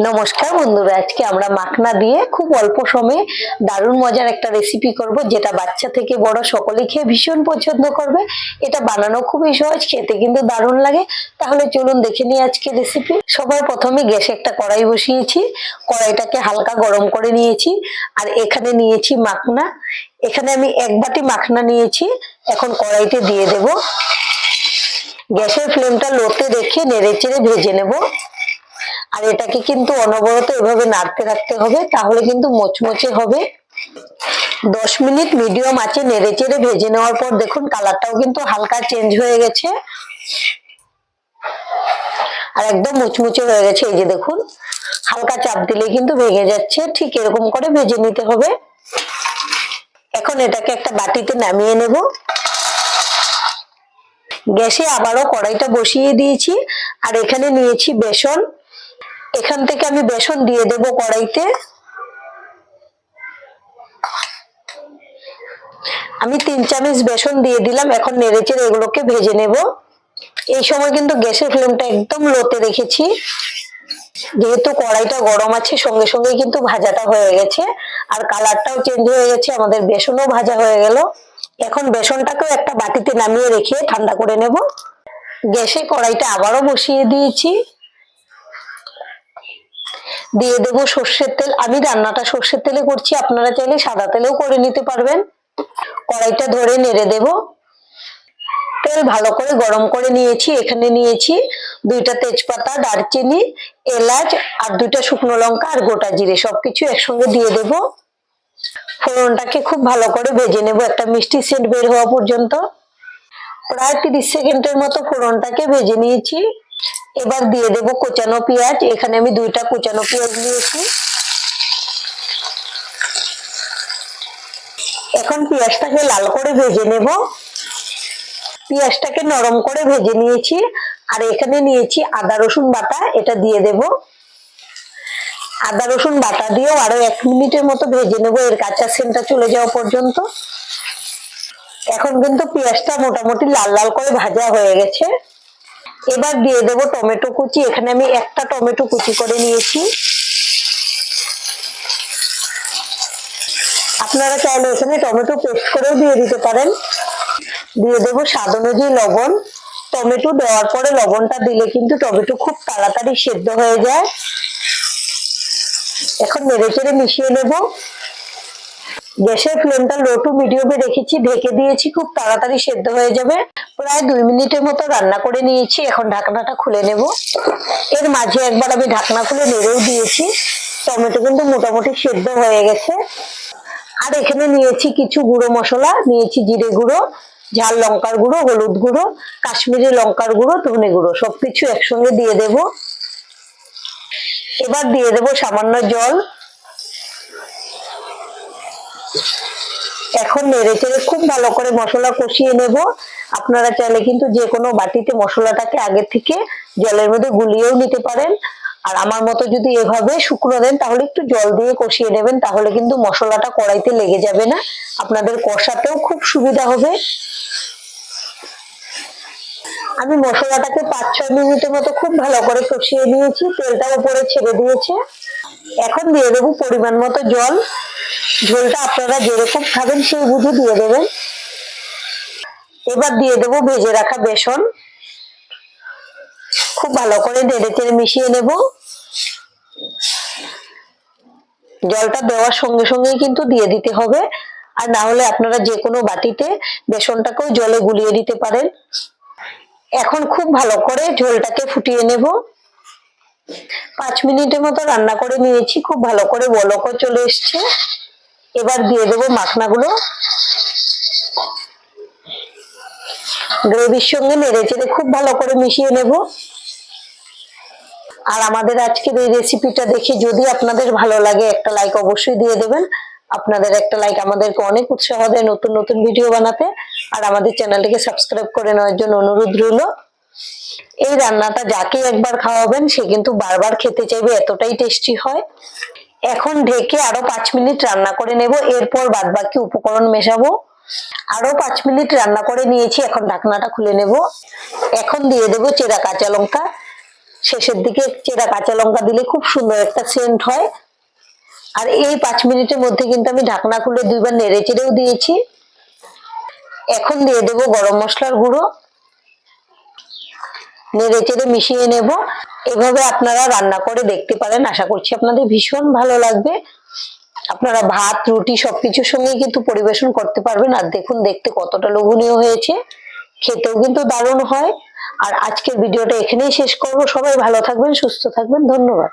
নমস্কার বন্ধুরা, আজকে আমরা মাখনা দিয়ে খুব অল্প সময়ে দারুণ মজার একটা রেসিপি করব, যেটা বাচ্চা থেকে বড় সকলেই খেয়ে ভীষণ পছন্দ করবে। এটা বানানো খুবই সহজ, খেতে কিন্তু দারুণ লাগে। তাহলে চলুন দেখে নিই আজকে রেসিপি। সবার প্রথমে গ্যাসে একটা কড়াই বসিয়েছি, কড়াইটাকে হালকা গরম করে নিয়েছি। আর এখানে নিয়েছি মাখনা, এখানে আমি 1 বাটি মাখনা নিয়েছি। এখন কড়াইতে দিয়ে দেব। গ্যাসের ফ্লেমটা লোতে রেখে নেড়েচেড়ে ভেজে নেব। আর এটাকে কিন্তু অনবরত এভাবে নাড়তে রাখতে হবে, তাহলে কিন্তু মোচমোচে হবে। 10 মিনিট মিডিয়াম আঁচে নেড়েচেড়ে ভেজে নেওয়ার পর দেখুন কালারটাও কিন্তু হালকা চেঞ্জ হয়ে গেছে আর একদম মুচমুচে হয়ে গেছে। এই যে দেখুন, হালকা চাপ দিলে কিন্তু ভেঙে যাচ্ছে, ঠিক এরকম করে ভেজে নিতে হবে। এখন এটাকে একটা বাটিতে নামিয়ে নেব। গ্যাসে আবারও কড়াইটা বসিয়ে দিয়েছি। আর এখানে নিয়েছি বেসন, এখান থেকে আমি বেসন দিয়ে দেব কড়াইতে। আমি 3 চামচ বেসন দিয়ে দিলাম। এখন নেড়েচেড়ে এগুলোকে ভেজে নেব। এই সময় কিন্তু গ্যাসের ফ্লেমটা একদম লোতে রেখেছি, যেহেতু কড়াইটা গরম আছে সঙ্গে সঙ্গে কিন্তু ভাজাটা হয়ে গেছে আর কালারটাও চেঞ্জ হয়ে গেছে, আমাদের বেসনও ভাজা হয়ে গেল। এখন বেসনটাকেও একটা বাটিতে নামিয়ে রেখে ঠান্ডা করে নেব। গ্যাসে কড়াইটা আবারও বসিয়ে দিয়েছি, দিয়ে দেব সর্ষের তেল। আমি রান্নাটা সর্ষের তেলে করছি, আপনারা চাইলে সাদা তেলেও করে নিতে পারবেন। কড়াইটা ধরে নেড়ে দেব। তেল ভালো করে গরম করে নিয়েছি। এখানে নিয়েছি 2টা তেজপাতা, দারচিনি, এলাচ আর 2টা শুকনো লঙ্কা আর গোটা জিরে, সবকিছু একসঙ্গে দিয়ে দেব। ফোড়নটাকে খুব ভালো করে ভেজে নেব একটা মিষ্টি সেন্ট বের হওয়া পর্যন্ত। প্রায় 30 সেকেন্ডের মতো ফোড়নটাকে ভেজে নিয়েছি। এবার দিয়ে দেব কোচানো পেঁয়াজ, এখানে আমি 2টা কোচানো পেঁয়াজ নিয়েছি। এখন পেঁয়াজটাকে লাল করে ভেজে নেব। পেঁয়াজটাকে নরম করে ভেজে নিয়েছি। আর এখানে নিয়েছি আদা রসুন বাটা, এটা দিয়ে দেব। আদা রসুন বাটা দিয়েও আরো 1 মিনিটের মতো ভেজে নেব, এর কাঁচা সেন্টটা চলে যাওয়া পর্যন্ত। এখন কিন্তু পেঁয়াজটা মোটামুটি লাল লাল করে ভাজা হয়ে গেছে। এবার দিয়ে দেব টমেটো কুচি, এখানে আমি একটা টমেটো কুচি করে নিয়েছি। আপনারা চাইলে এখানে টমেটো পেস্ট করেও দিয়ে দিতে পারেন। দিয়ে দেব স্বাদ অনুযায়ী লবণ। টমেটো দেওয়ার পরে লবণটা দিলে কিন্তু টমেটো খুব তাড়াতাড়ি সেদ্ধ হয়ে যায়। এখন নেড়েচেড়ে মিশিয়ে নেব। গ্যাসের ফ্লেমটা লো টু মিডিয়ামে রেখেছি, ঢেকে দিয়েছি, খুব তাড়াতাড়ি সেদ্ধ হয়ে যাবে। প্রায় 2 মিনিটের মতো রান্না করে নিয়েছি। এখন ঢাকনাটা খুলে নেব। এর মাঝে একবার আমি ঢাকনা খুলে নেড়েও দিয়েছি। টমেটো কিন্তু মোটামুটি সেদ্ধ হয়ে গেছে। আর এখানে নিয়েছি কিছু গুঁড়ো মশলা, নিয়েছি জিরে গুঁড়ো, ঝাল লঙ্কার গুঁড়ো, হলুদ গুঁড়ো, কাশ্মীরি লঙ্কার গুঁড়ো, ধনে গুঁড়ো, সবকিছু একসঙ্গে দিয়ে দেব। এবার দিয়ে দেব সামান্য জল। এখন নেড়েচেড়ে খুব ভালো করে মশলা কষিয়ে নেব। আপনারা চাইলে কিন্তু যে কোনো বাটিতে মশলাটাকে আগে থেকে জলের মধ্যে গুলিয়েও নিতে পারেন। আর আমার মতো যদি এভাবে শুকনো দেন তাহলে একটু জল দিয়ে কষিয়ে নেবেন, তাহলে কিন্তু মশলাটা কড়াইতে লেগে যাবে না, আপনাদের কষাতেও খুব সুবিধা হবে। আমি মশলাটাকে 5-6 মিনিটের মতো খুব ভালো করে কষিয়ে নিয়েছি, তেলটা উপরে ছেড়ে দিয়েছে। এখন দিয়ে দেবো পরিমাণ মতো জল। ঝোলটা আপনারা যেরকম খাবেন সেই বুঝে দিয়ে দেবেন। এবার দিয়ে দেবো ভেজে রাখা বেসন, খুব ভালো করে নেড়েচেড়ে মিশিয়ে নেব। জলটা দেওয়ার সঙ্গে সঙ্গেই কিন্তু দিয়ে দিতে হবে, আর না হলে আপনারা যে কোনো বাটিতে বেসনটাকেও জলে গুলিয়ে দিতে পারেন। এখন খুব ভালো করে ঝোলটাকে ফুটিয়ে নেব। 5 মিনিটের মতো রান্না করে নিয়েছি, খুব ভালো করে বলকও চলে এসছে। এবার দিয়ে দেবো মাখনাগুলো। গ্রেভির সঙ্গে নেড়েচেড়ে খুব ভালো করে মিশিয়ে নেব। আর আমাদের আজকের এই রেসিপিটা দেখে যদি আপনাদের ভালো লাগে, একটা লাইক অবশ্যই দিয়ে দেবেন। আপনাদের একটা লাইক আমাদেরকে অনেক উৎসাহ দেয় নতুন নতুন ভিডিও বানাতে। আর আমাদের চ্যানেলটিকে সাবস্ক্রাইব করে নেওয়ার জন্য অনুরোধ রইল। এই রান্নাটা যাকে একবার খাওয়াবেন সে কিন্তু বারবার খেতে চাইবে, এতটাই টেস্টি হয়। এখন ঢেকে আরো 5 মিনিট রান্না করে নেব, এরপর বাদবাকি উপকরণ মেশাবো। আরো 5 মিনিট রান্না করে নিয়েছি, এখন ঢাকনাটা খুলে নেব। এখন দিয়ে দেবো চেরা কাঁচা লঙ্কা, শেষের দিকে চেরা কাঁচা লঙ্কা দিলে খুব সুন্দর একটা সেন্ট হয়। আর এই 5 মিনিটের মধ্যে কিন্তু আমি ঢাকনা খুলে 2বার নেড়ে চেড়েও দিয়েছি। এখন দিয়ে দেবো গরম মশলার গুঁড়ো, নেড়ে চেড়ে মিশিয়ে নেব। এভাবে আপনারা রান্না করে দেখতে পারেন, আশা করছি আপনাদের ভীষণ ভালো লাগবে। আপনারা ভাত রুটি সবকিছুর সঙ্গে কিন্তু পরিবেশন করতে পারবেন। আর দেখুন দেখতে কতটা লোভনীয় হয়েছে, খেতেও কিন্তু দারুণ হয়। আর আজকের ভিডিওটা এখানেই শেষ করব। সবাই ভালো থাকবেন, সুস্থ থাকবেন, ধন্যবাদ।